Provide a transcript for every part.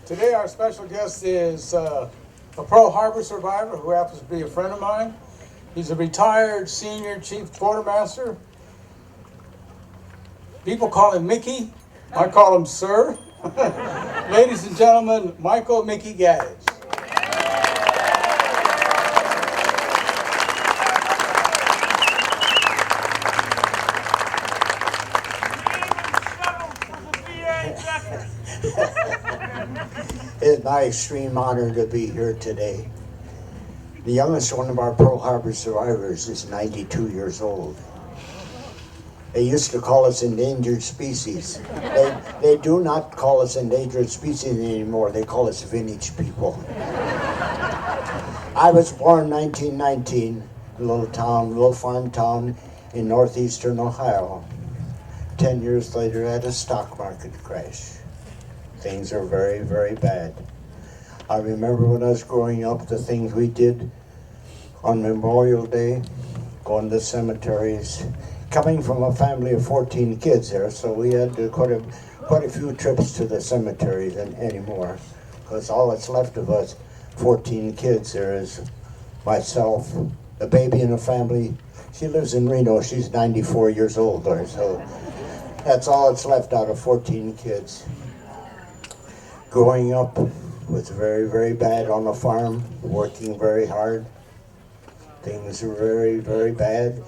Today our special guest is a Pearl Harbor survivor who happens to be a friend of mine. He's a retired senior chief quartermaster. People call him Mickey. I call him Sir. Ladies and gentlemen, Michael Mickey Ganitch. It's my extreme honor to be here today. The youngest one of our Pearl Harbor survivors is 92 years old. They used to call us endangered species. They do not call us endangered species anymore. They call us vintage people. I was born 1919, a little farm town in northeastern Ohio. 10 years later, I had a stock market crash. Things are very, very bad. I remember when I was growing up, the things we did on Memorial Day, going to cemeteries, coming from a family of 14 kids there, so we had quite a few trips to the cemeteries anymore, because all that's left of us, 14 kids, there is myself, a baby in a family. She lives in Reno, she's 94 years old, so that's all that's left out of 14 kids. Growing up was very, very bad on the farm, working very hard. Things were very, very bad.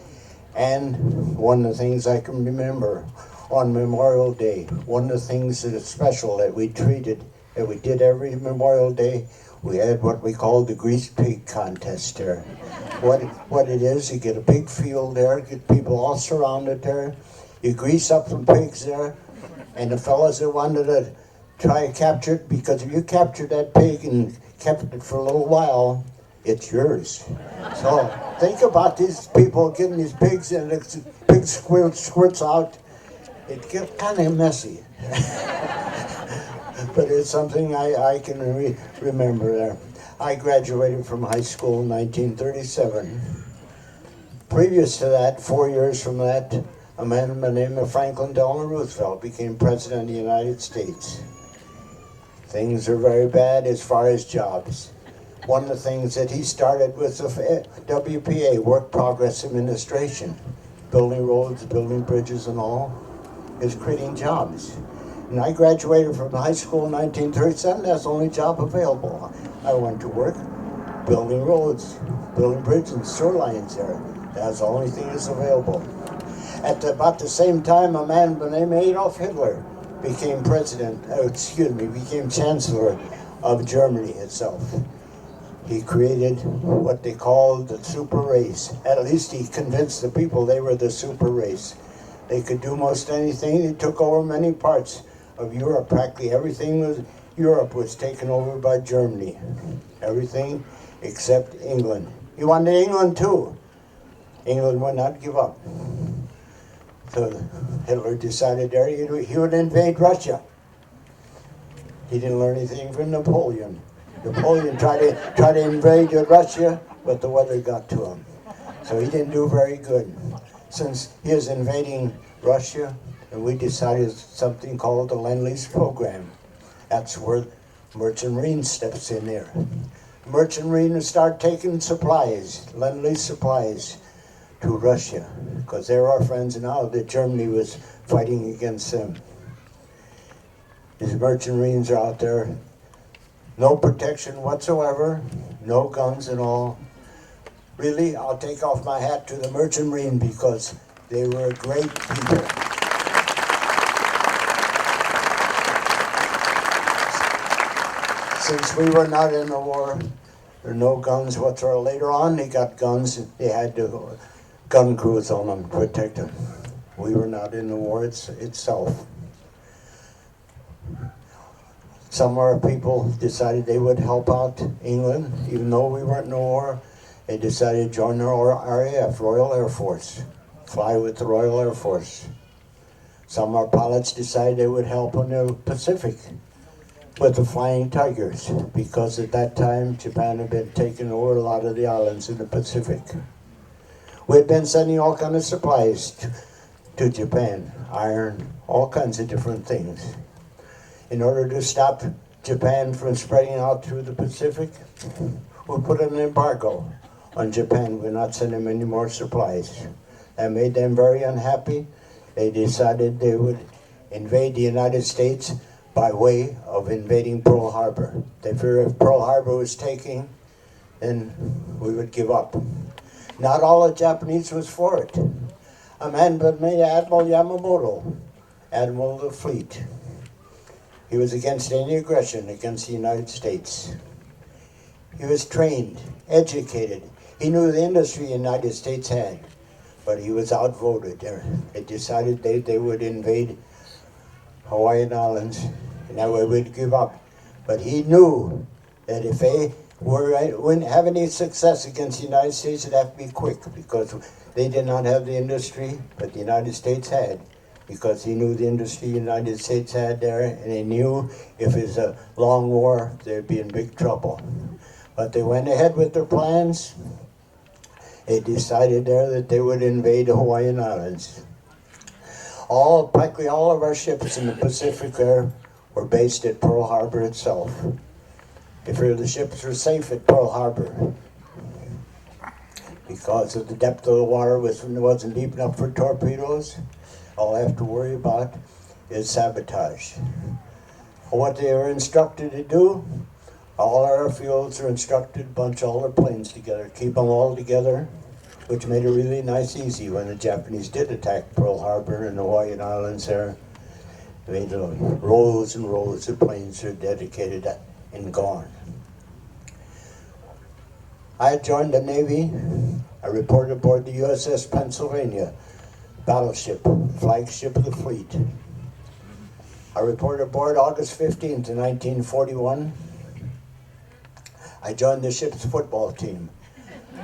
And one of the things I can remember on Memorial Day, one of the things that is special that we did every Memorial Day, we had what we called the greased pig contest there. What it is, you get a big field there, get people all surrounded there, you grease up some pigs there, and the fellas that wanted to try to capture it, because if you captured that pig and kept it for a little while, it's yours. So think about these people getting these pigs and the pig squirts out. It gets kind of messy. But it's something I can remember there. I graduated from high school in 1937. Previous to that, 4 years from that, a man by the name of Franklin Delano Roosevelt became President of the United States. Things are very bad as far as jobs. One of the things that he started was the WPA, Work Progress Administration. Building roads, building bridges and all, is creating jobs. And I graduated from high school in 1937, that's the only job available. I went to work building roads, building bridges and sewer lines there. That's the only thing that's available. At about the same time, a man by the name of Adolf Hitler became became Chancellor of Germany itself. He created what they called the super race. At least he convinced the people they were the super race. They could do most anything. They took over many parts of Europe. Practically everything Europe was taken over by Germany. Everything except England. He wanted England too. England would not give up. So Hitler decided there he would invade Russia. He didn't learn anything from Napoleon. Napoleon tried to invade Russia, but the weather got to him. So he didn't do very good. Since he was invading Russia, and we decided something called the Lend-Lease program. That's where Merchant Marine steps in there. Merchant Marine would start taking supplies, Lend-Lease supplies, to Russia, because they're our friends now that Germany was fighting against them. These merchant marines are out there, no protection whatsoever, no guns and all. Really, I'll take off my hat to the merchant marine because they were great people. Since we were not in the war, there were no guns whatsoever. Later on, they got guns. They had to gun crews on them to protect them. We were not in the war itself. Some of our people decided they would help out England, even though we weren't in the war. They decided to join the RAF, Royal Air Force, fly with the Royal Air Force. Some of our pilots decided they would help in the Pacific with the Flying Tigers, because at that time Japan had been taking over a lot of the islands in the Pacific. We had been sending all kinds of supplies to Japan, iron, all kinds of different things. in order to stop Japan from spreading out through the Pacific, we put an embargo on Japan. We're not sending them any more supplies. That made them very unhappy. They decided they would invade the United States by way of invading Pearl Harbor. They figured if Pearl Harbor was taken, then we would give up. Not all the Japanese was for it. A man by the name of Admiral Yamamoto, Admiral of the fleet. He was against any aggression against the United States. He was trained, educated. He knew the industry the United States had, but he was outvoted. They decided they would invade Hawaiian Islands, and that way we'd give up. But he knew that if they wouldn't have any success against the United States, it'd have to be quick, because they did not have the industry, but the United States had, because he knew the industry the United States had there, and he knew if it was a long war, they'd be in big trouble. But they went ahead with their plans. They decided there that they would invade the Hawaiian Islands. Practically all of our ships in the Pacific there were based at Pearl Harbor itself. They figured the ships were safe at Pearl Harbor because of the depth of the water wasn't deep enough for torpedoes. All I have to worry about is sabotage. What they were instructed to do, all our airfields are instructed to bunch all their planes together, keep them all together, which made it really nice easy when the Japanese did attack Pearl Harbor and the Hawaiian Islands there. They made rows and rows of planes are dedicated and gone. I joined the Navy. I reported aboard the USS Pennsylvania, battleship, flagship of the fleet. I reported aboard August 15th, 1941. I joined the ship's football team.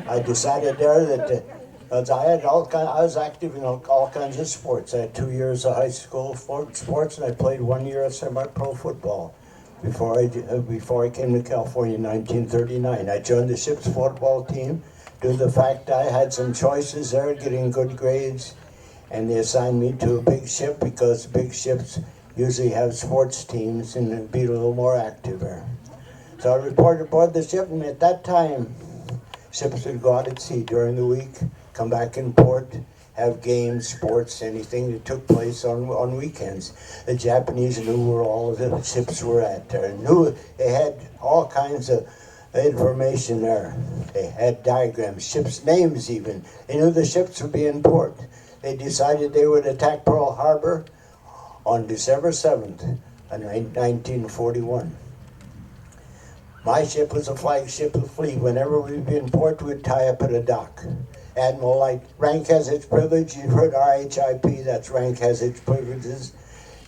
I decided there that I was active in all kinds of sports. I had 2 years of high school sports, and I played 1 year of semi-pro football before I came to California in 1939. I joined the ship's football team due to the fact I had some choices there, getting good grades, and they assigned me to a big ship because big ships usually have sports teams and be a little more active there. So I reported aboard the ship, and at that time, ships would go out at sea during the week, come back in port, have games, sports, anything that took place on weekends. The Japanese knew where all of the ships were at there. Knew they had all kinds of information there. They had diagrams, ships' names even. They knew the ships would be in port. They decided they would attack Pearl Harbor on December 7th, 1941. My ship was a flagship of the fleet. Whenever we'd be in port, we'd tie up at a dock. Admiral, like, rank has its privilege. You've heard RHIP, that's rank has its privileges.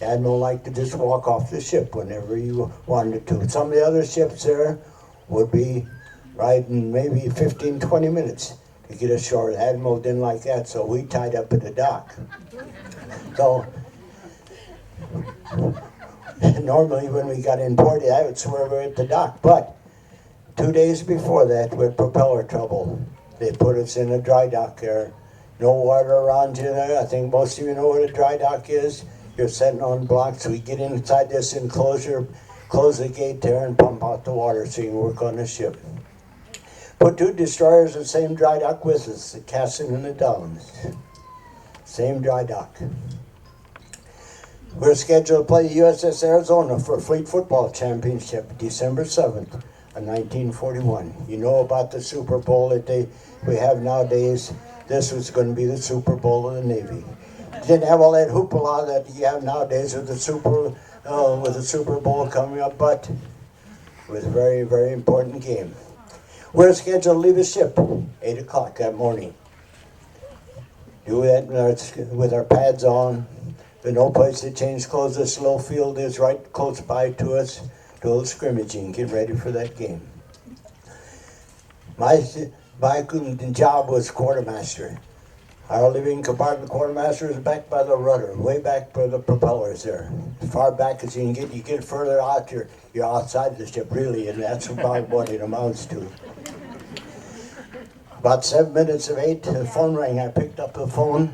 Admiral liked to just walk off the ship whenever you wanted to. Some of the other ships there would be riding maybe 15, 20 minutes to get ashore. The Admiral didn't like that, so we tied up at the dock. So, normally when we got in port, I would swear we were at the dock, but 2 days before that, we had propeller trouble. They put us in a dry dock there. No water around you there. I think most of you know what a dry dock is. You're sitting on blocks. We get inside this enclosure, close the gate there, and pump out the water so you can work on the ship. Put 2 destroyers in the same dry dock with us, the Cassin and the Downs. Same dry dock. We're scheduled to play the USS Arizona for a Fleet Football Championship, December 7th of 1941. You know about the Super Bowl that we have nowadays. This was going to be the Super Bowl of the Navy. Didn't have all that hoopla that you have nowadays with the Super Bowl coming up, but it was a very, very important game. We're scheduled to leave the ship 8 o'clock that morning. Do that with our pads on. There's no place to change clothes. This little field is right close by to us. Do a little scrimmaging, get ready for that game. My job was quartermaster. Our living compartment quartermaster is back by the rudder, way back by the propellers there. As far back as you can get, you get further out, you're outside the ship, really, and that's about what it amounts to. About 7 minutes of 8, the phone rang. I picked up the phone.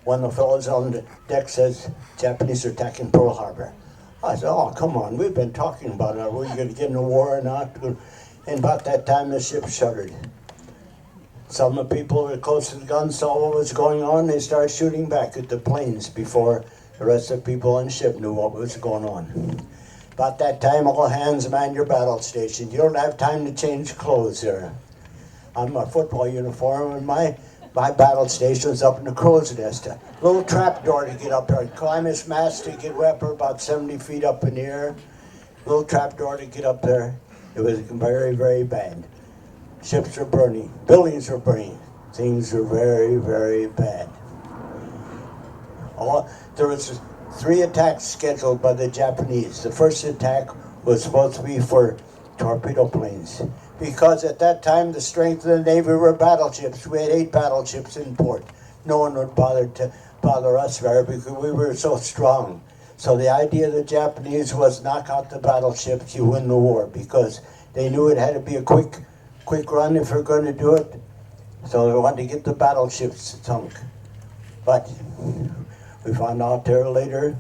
One of the fellows on the deck says, Japanese are attacking Pearl Harbor. I said, oh, come on, we've been talking about it. Are we going to get in a war or not? And about that time, the ship shuttered. Some of the people who were close to the gun saw what was going on. They started shooting back at the planes before the rest of the people on the ship knew what was going on. About that time, all hands man your battle station. You don't have time to change clothes there. I'm in my football uniform, and my battle station was up in the crow's nest. A little trap door to get up there. I'd climb this mast to get up there about 70 feet up in the air. Little trap door to get up there. It was very, very bad. Ships are burning. Buildings are burning. Things are very, very bad. There was 3 attacks scheduled by the Japanese. The first attack was supposed to be for torpedo planes, because at that time the strength of the Navy were battleships. We had 8 battleships in port. No one would bother us there because we were so strong. So the idea of the Japanese was knock out the battleships, you win the war, because they knew it had to be a quick run if we're going to do it. So they wanted to get the battleships sunk. But we found out there later